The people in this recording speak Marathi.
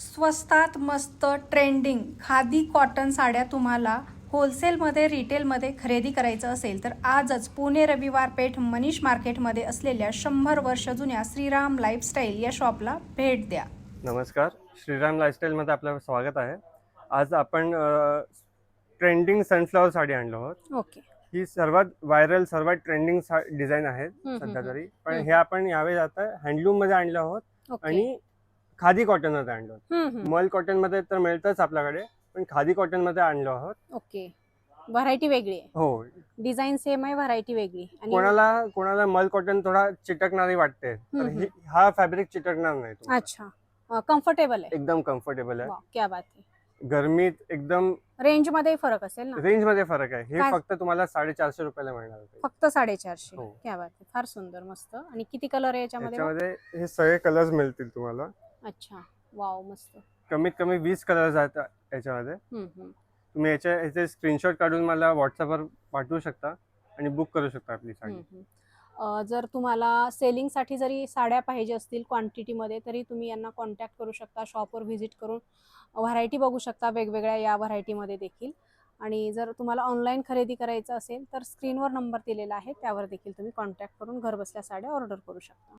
स्वस्तात मस्त ट्रेंडिंग खादी कॉटन साड्या तुम्हाला होलसेलमध्ये रिटेलमध्ये खरेदी करायचं असेल तर आजच पुणे रविवार पेठ मनीष मार्केटमध्ये असलेल्या 100 वर्ष जुन्या श्रीराम लाईफस्टाईल या शॉपला भेट द्या. नमस्कार, श्रीराम लाईफस्टाईलमध्ये आपलं स्वागत आहे. आज आपण ट्रेंडिंग सनफ्लॉवर साडी आणलो आहोत. ओके. ही सर्वात व्हायरल सर्वात ट्रेंडिंग डिझाईन आहे सध्या तरी, पण हे आपण यावेळी आता हँडलूममध्ये आणलं आहोत आणि खादी कॉटनमध्ये आणलो आहोत. मल कॉटनमध्ये तर मिळतंच आपल्याकडे, पण खादी कॉटनमध्ये आणलो आहोत. ओके. व्हरायटी वेगळी आहे. हो, डिझाईन सेम आहे, व्हरायटी वेगळी. आणि कोणाला मल कॉटन थोडा चिटकणारी वाटते, तर हा फॅब्रिक चिटकणार नाही तुम्हाला. अच्छा, कम्फर्टेबल आहे, एकदम कम्फर्टेबल आहे. वाह, क्या बात आहे. गरमीत एकदम रेंज मध्ये फरक असेल ना? रेंज मध्ये फरक आहे. हे काय? फक्त तुम्हाला 450 रुपयाला मिळणार आहे. फक्त 450. हो. क्या बात आहे, फार सुंदर, मस्त. आणि किती कलर आहे याच्यामध्ये? याच्यामध्ये हे सगळे कलर्स मिळतील तुम्हाला. अच्छा, वाव, मस्त. कमीत कमी 20 कलर्स आहेत याच्यामध्ये. तुम्ही याचे स्क्रीनशॉट काढून मला व्हॉट्सअपवर पाठवू शकता आणि बुक करू शकता आपली साडी. जर तुम्हाला सेलिंगसाठी जरी साड्या पाहिजे असतील क्वांटिटीमध्ये, तरी तुम्ही यांना कॉन्टॅक्ट करू शकता. शॉपवर व्हिजिट करून व्हरायटी बघू शकता वेगवेगळ्या या व्हरायटीमध्ये देखील. आणि जर तुम्हाला ऑनलाईन खरेदी करायचं असेल तर स्क्रीनवर नंबर दिलेला आहे, त्यावर देखील तुम्ही कॉन्टॅक्ट करून घरबसल्या साड्या ऑर्डर करू शकता.